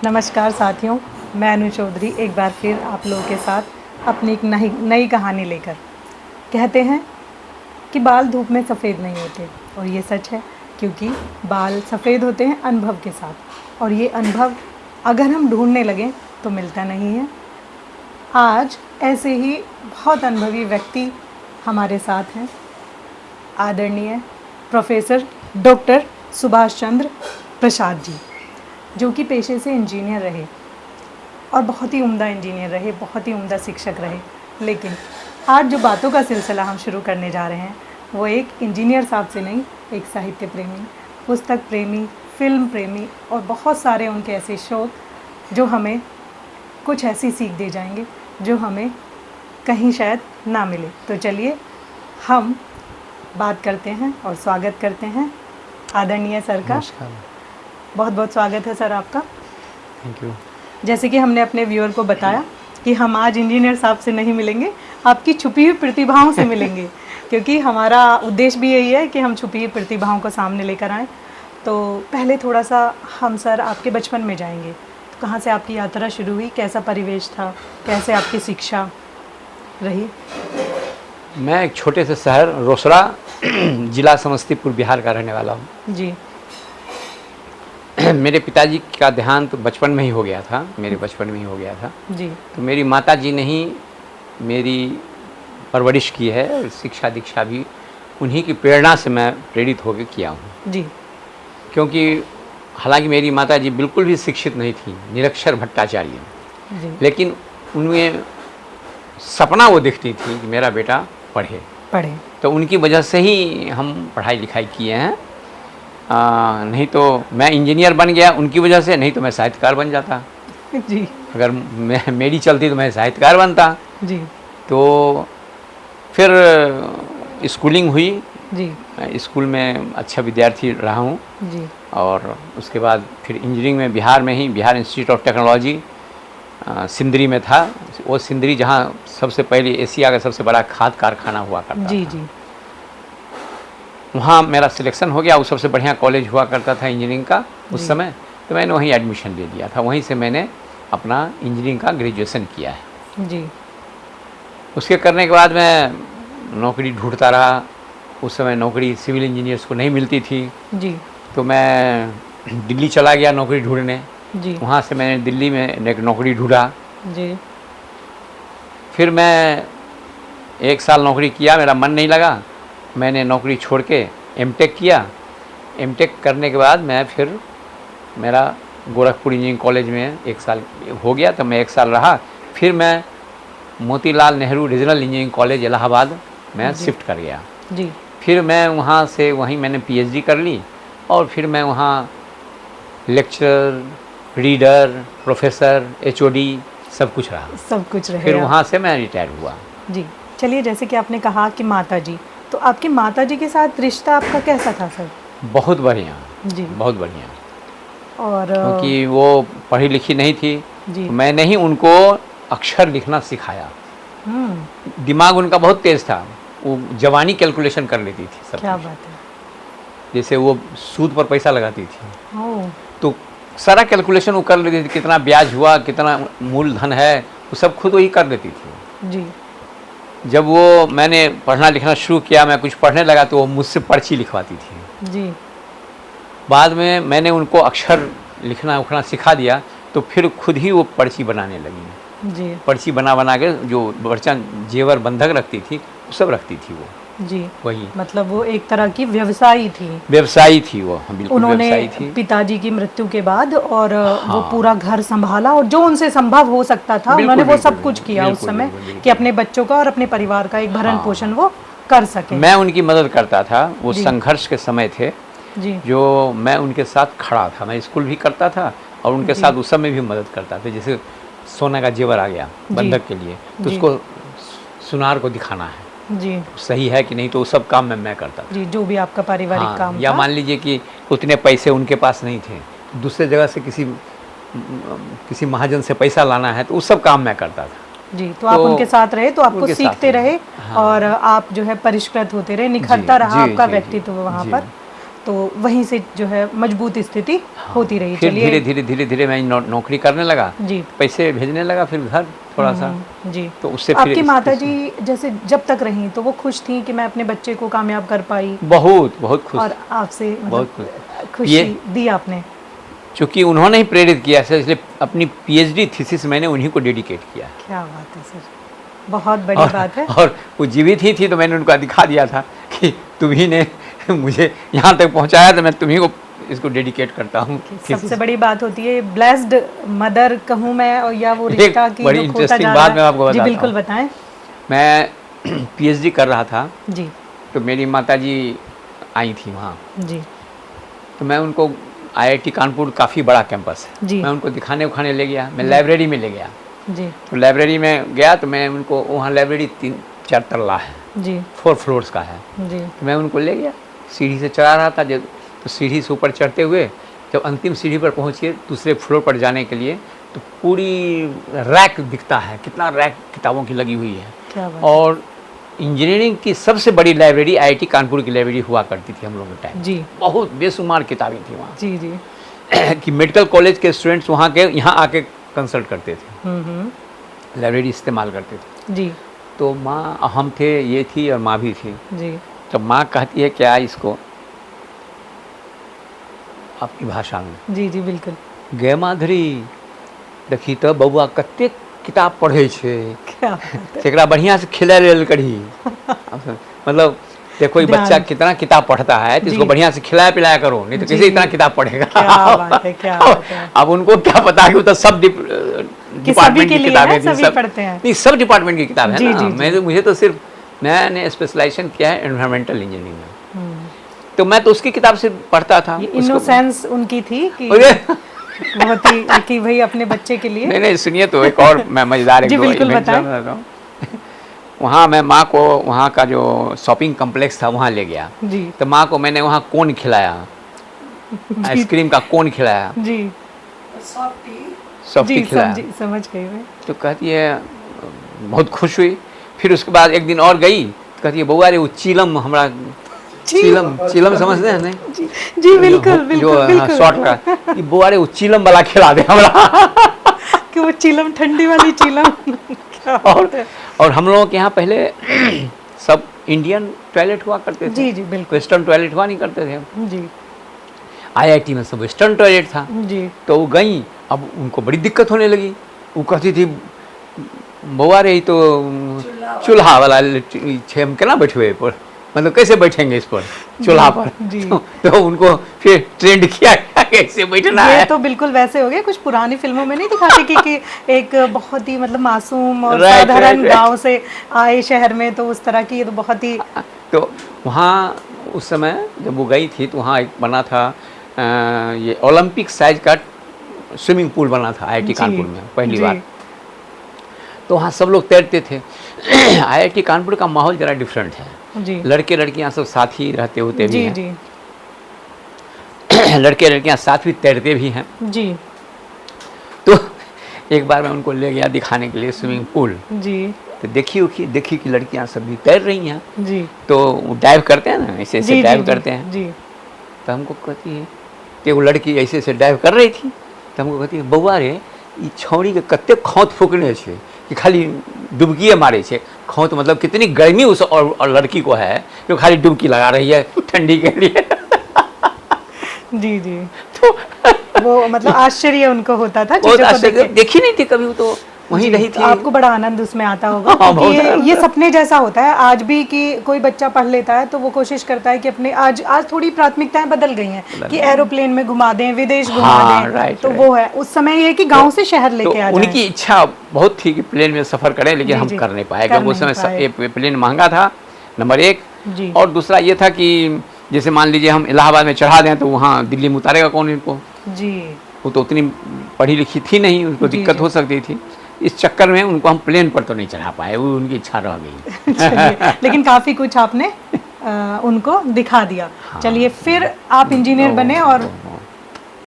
नमस्कार साथियों, मैं अनु चौधरी एक बार फिर आप लोगों के साथ अपनी एक नई कहानी लेकर। कहते हैं कि बाल धूप में सफ़ेद नहीं होते और ये सच है, क्योंकि बाल सफ़ेद होते हैं अनुभव के साथ, और ये अनुभव अगर हम ढूंढने लगें तो मिलता नहीं है। आज ऐसे ही बहुत अनुभवी व्यक्ति हमारे साथ हैं, आदरणीय प्रोफेसर डॉक्टर सुभाष चंद्र प्रसाद जी, जो कि पेशे से इंजीनियर रहे और बहुत ही उम्दा इंजीनियर रहे, बहुत ही उम्दा शिक्षक रहे। लेकिन आज जो बातों का सिलसिला हम शुरू करने जा रहे हैं वो एक इंजीनियर साहब से नहीं, एक साहित्य प्रेमी, पुस्तक प्रेमी, फिल्म प्रेमी और बहुत सारे उनके ऐसे शौक जो हमें कुछ ऐसी सीख दे जाएंगे जो हमें कहीं शायद ना मिले। तो चलिए हम बात करते हैं और स्वागत करते हैं आदरणीय सर का। बहुत बहुत स्वागत है सर आपका। Thank you. जैसे कि हमने अपने व्यूअर को बताया कि हम आज इंजीनियर साहब से नहीं मिलेंगे, आपकी छुपी हुई प्रतिभाओं से मिलेंगे, क्योंकि हमारा उद्देश्य भी यही है कि हम छुपी हुई प्रतिभाओं को सामने लेकर आएँ। तो पहले थोड़ा सा हम सर आपके बचपन में जाएंगे। तो कहाँ से आपकी यात्रा शुरू हुई, कैसा परिवेश था, कैसे आपकी शिक्षा रही? मैं एक छोटे से शहर रोसड़ा जिला समस्तीपुर बिहार का रहने वाला हूँ जी। मेरे पिताजी का देहांत बचपन में ही हो गया था, मेरे बचपन में ही हो गया था जी। तो मेरी माता जी ने ही मेरी परवरिश की है और शिक्षा दीक्षा भी उन्हीं की प्रेरणा से मैं प्रेरित होकर किया हूँ जी। क्योंकि हालांकि मेरी माता जी बिल्कुल भी शिक्षित नहीं थी, निरक्षर भट्टाचार्य, जी। लेकिन उनमें सपना वो देखती थी कि मेरा बेटा पढ़े, तो उनकी वजह से ही हम पढ़ाई लिखाई किए हैं। नहीं तो मैं इंजीनियर बन गया उनकी वजह से, नहीं तो मैं साहित्यकार बन जाता जी। अगर मेरी चलती तो मैं साहित्यकार बनता जी। तो फिर स्कूलिंग हुई जी। स्कूल में अच्छा विद्यार्थी रहा हूँ जी। और उसके बाद फिर इंजीनियरिंग में बिहार में ही Bihar Institute of Technology Sindri में था। वो सिंदरी जहाँ सबसे पहले एशिया का सबसे बड़ा खाद कारखाना हुआ करता जी। था। जी। वहाँ मेरा सिलेक्शन हो गया, वो सबसे बढ़िया कॉलेज हुआ करता था इंजीनियरिंग का उस समय, तो मैंने वहीं एडमिशन ले लिया था। वहीं से मैंने अपना इंजीनियरिंग का ग्रेजुएशन किया है। जी। उसके करने के बाद मैं नौकरी ढूंढता रहा। उस समय नौकरी सिविल इंजीनियर्स को नहीं मिलती थी जी। तो मैं दिल्ली चला गया नौकरी ढूंढने। जी। वहाँ से मैंने दिल्ली में एक नौकरी ढूंढा। जी। फिर मैं 1 साल नौकरी किया, मेरा मन नहीं लगा, मैंने नौकरी छोड़ के एमटेक किया। एमटेक करने के बाद मैं फिर मेरा गोरखपुर इंजीनियरिंग कॉलेज में 1 साल हो गया, तो मैं 1 साल रहा। फिर मैं Motilal Nehru regional engineering college Allahabad में शिफ्ट कर गया। जी। फिर मैं वहाँ से वहीं मैंने पीएचडी कर ली और फिर मैं वहाँ लेक्चरर, रीडर, प्रोफेसर, एचओडी सब कुछ रहा। सब कुछ रहे। फिर वहाँ से मैं रिटायर हुआ। जी। चलिए, जैसे कि आपने कहा कि माता जी, तो आपकी माता जी के साथ रिश्ता आपका कैसा था सर? बहुत बढ़िया जी। बहुत बढ़िया। और क्योंकि वो पढ़ी लिखी नहीं थी, जी। मैंने ही उनको अक्षर लिखना सिखाया। दिमाग उनका बहुत तेज था, वो जवानी कैलकुलेशन कर लेती थी सब। क्या बात है। जैसे वो सूद पर पैसा लगाती थी ओह। तो सारा कैलकुलेशन वो कर लेती थी, कितना ब्याज हुआ, कितना मूलधन है, वो सब खुद वही कर लेती थी। जी। जब वो मैंने पढ़ना लिखना शुरू किया, मैं कुछ पढ़ने लगा तो वो मुझसे पर्ची लिखवाती थी। जी। बाद में मैंने उनको अक्षर लिखना उखना सिखा दिया तो फिर खुद ही वो पर्ची बनाने लगी। जी। पर्ची बना बना के जो बर्तन जेवर बंधक रखती थी वो सब रखती थी वो। जी। वही मतलब वो एक तरह की व्यवसायी थी। व्यवसायी थी वो, बिल्कुल उन्होंने व्यवसायी थी। पिताजी की मृत्यु के बाद और हाँ। वो पूरा घर संभाला और जो उनसे संभव हो सकता था उन्होंने वो सब कुछ किया उस समय कि अपने बच्चों का और अपने परिवार का एक भरण पोषण वो कर सके। मैं उनकी मदद करता था। वो जी। संघर्ष के समय थे जी। जो मैं उनके साथ खड़ा था। मैं स्कूल भी करता था और उनके साथ उस समय भी मदद करता था। जैसे सोना का जेवर आ गया बंधक के लिए तो उसको सुनार को दिखाना है जी। सही है कि नहीं, तो सब काम में मैं करता था। जी, जो भी आपका पारिवारिक काम या था। मान लीजिए कि उतने पैसे उनके पास नहीं थे, दूसरे जगह से किसी महाजन से पैसा लाना है तो उस सब काम मैं करता था। जी। तो आप उनके साथ रहे तो आपको सीखते रहे। हाँ। और आप जो है परिष्कृत होते रहे, निखरता रहा आपका व्यक्तित्व वहाँ पर। तो वहीं से जो है मजबूत स्थिति होती रही। फिर चलिए धीरे धीरे मैं नौकरी करने लगा, जी पैसे भेजने लगा फिर घर थोड़ा सा, जी। तो उससे आपकी फिर माता जी जैसे जब तक रहीं तो वो खुश थी कि मैं अपने बच्चे को कामयाब कर पाई, बहुत बहुत खुश, और आपसे बहुत मतलब खुशी दी आपने? क्योंकि उन्होंने ही प्रेरित किया सर, इसलिए अपनी पीएचडी थीसिस मैंने उन्हीं को डेडिकेट किया। क्या बात है सर, बहुत बड़ी बात है। और वो जीवित ही थी तो मैंने उनको दिखा दिया था कि तुम्ही ने मुझे यहाँ तक पहुँचाया, तो मैं तुम्ही को इसको डेडिकेट करता हूँ। सबसे बड़ी बात होती है ब्लेस्ड मदर कहूँ मैं, और या वो रिश्ता की बड़ी जो खोता जा इंटरेस्टिंग रहा बात मैं आपको है। जी बताता बिल्कुल हूँ। बताएं। मैं पीएचडी कर रहा था जी तो मेरी माता जी आई थी वहाँ, जी तो मैं उनको, आईआईटी कानपुर काफ़ी बड़ा कैंपस है, जी मैं उनको दिखाने उखाने ले गया, मैं लाइब्रेरी में ले गया। जी तो लाइब्रेरी में गया तो मैं उनको, वहाँ लाइब्रेरी 3-4 तल्ला है, जी 4 फ्लोर्स का है, जी तो मैं उनको ले गया, सीढ़ी से चढ़ा रहा था जब, तो सीढ़ी से ऊपर चढ़ते हुए जब अंतिम सीढ़ी पर पहुँचे दूसरे फ्लोर पर जाने के लिए, तो पूरी रैक दिखता है, कितना रैक किताबों की लगी हुई है। क्या बात। और इंजीनियरिंग की सबसे बड़ी लाइब्रेरी आईआईटी कानपुर की लाइब्रेरी हुआ करती थी हम लोगों के टाइम, जी बहुत बेशुमार किताबें थी वहाँ जी जी कि मेडिकल कॉलेज के स्टूडेंट्स वहाँ के यहाँ आके कंसल्ट करते थे, लाइब्रेरी इस्तेमाल करते थे। जी तो माँ, हम थे, ये थी और माँ भी थी। जी तो माँ कहती है क्या इसको, आपकी भाषा में, जी जी बिल्कुल। गे माधुरी देखी तो बउआ कतेक किताब पढ़े छे, क्या बात है। एकरा बढ़िया से खिलाए लेल करी। मतलब देखो ये ध्यान। बच्चा कितना किताब पढ़ता है, तो इसको जी। बढ़िया से खिलाया पिलाया करो, नहीं तो जी। कैसे इतना किताब पढ़ेगा। क्या बात है, क्या बात है। अब उनको क्या पता कि वो तो सब कि सभी डिपार्टमेंट के की लिए किताबें है, थी, सभी सब पढ़ते हैं। नहीं, सब डिपार्टमेंट की किताब है जी, ना। जी, जी। मुझे तो सिर्फ, मैंने स्पेशलाइजेशन किया है एनवायरमेंटल इंजीनियरिंग में, हम्म। तो मैं तो उसकी किताब से पढ़ता था। ये उसको- इनोसेंस उनकी थी कि अरे! बहुत ही कि भाई अपने बच्चे के लिए। नहीं सुनिए, तो एक और मैं मजेदार जी, एक दो बिल्कुल इवेंट बताएं। बताता हूँ। वहाँ मैं माँ को, वहाँ का जो शॉपिंग कम्प्लेक्स था वहाँ ले गया, जी तो माँ को मैंने वहाँ कोन खिलाया, आइसक्रीम का कोन खिलाया, जी सॉफ्टी जी खिलाया। समझ गई मैं। तो कहती है, बहुत खुश हुई। फिर उसके बाद एक दिन और गई, तो कहती है बउआ रे वो चीलम हमरा, चीलम समझते हैं नहीं? जी जी बिल्कुल जो बिल्कुल बिल्कुल। शॉर्ट लगा, कि बउआ रे वो चीलम वाला खिला दे हमरा। कि वो चिलम, ठंडी वाली चिलम। क्या बात है। और हम लोगों के यहाँ पहले सब इंडियन टॉयलेट हुआ करते थे, जी जी बिल्कुल। वेस्टर्न टॉयलेट हुआ नहीं करते थे। जी आईआईटी में सब वेस्टर्न टॉयलेट था। जी तो वो गई, अब उनको बड़ी दिक्कत होने लगी। वो कहती थी बउआ रे तो चूल्हा वाला हम केना बैठे पर, मतलब कैसे बैठेंगे इस पर, चूल्हा पर। जी। तो उनको फिर ट्रेंड किया कैसे बैठना ये है। तो बिल्कुल वैसे हो गया, कुछ पुरानी फिल्मों में नहीं दिखाते कि एक बहुत ही मतलब मासूम और Right, साधारण right, right. गांव से आए शहर में, तो उस तरह की ये तो बहुत ही। तो वहाँ उस समय जब वो गई थी तो वहाँ एक बना था ये ओलंपिक साइज का स्विमिंग पूल बना था आईआईटी जी, कानपुर में पहली जी। बार। तो वहाँ सब लोग तैरते थे। आईआईटी कानपुर का माहौल ज़रा डिफरेंट है, जी लड़के लड़कियाँ सब साथ ही रहते होते भी जी हैं। जी लड़के लड़कियाँ साथ भी तैरते भी हैं। जी तो एक बार मैं उनको ले गया दिखाने के लिए स्विमिंग पूल, जी तो देखी कि लड़कियाँ सब भी तैर रही हैं। जी तो वो डाइव करते हैं ना, ऐसे जी डाइव जी करते हैं। जी तो हमको कहती है कि वो लड़की ऐसे डाइव कर रही थी, तो हमको कहती है बउआ रे ई छौड़ी के कते खौत फूकने छे कि खाली डुबकिए मारे छे। खौत मतलब कितनी गर्मी उस और लड़की को है जो खाली डुबकी लगा रही है ठंडी के लिए। जी जी तो वो मतलब आश्चर्य उनको होता था बहुत चीजों को आश्चर्य, देख के। देखी नहीं थी कभी, वो तो वहीं जी, रही तो थी। आपको बड़ा आनंद उसमें आता होगा। हाँ, क्योंकि बहुत आनंद। ये सपने जैसा होता है आज भी कि कोई बच्चा पढ़ लेता है तो वो कोशिश करता है कि अपने आज थोड़ी प्राथमिकताएं बदल गई हैं कि एरोप्लेन में घुमा दें, विदेश घुमा हाँ, दें। राइट, तो राइट। वो है, उस समय ये कि गांव से शहर तो लेके आ उनकी जाएं। इच्छा बहुत थी कि प्लेन में सफ़र करें, लेकिन जी, हम जी, कर नहीं पाए कर क्योंकि उस नहीं समय पाए। प्लेन महंगा था, नंबर एक। जी और दूसरा ये था कि जैसे मान लीजिए हम इलाहाबाद में चढ़ा दें तो वहाँ दिल्ली में उतारेगा कौन इनको, जी वो तो उतनी पढ़ी लिखी थी नहीं, उनको जी, दिक्कत जी। हो सकती थी। इस चक्कर में उनको हम प्लेन पर तो नहीं चढ़ा पाए, वो उनकी इच्छा रह गई। चलिए, लेकिन काफी कुछ आपने उनको दिखा दिया। चलिए फिर आप इंजीनियर बने और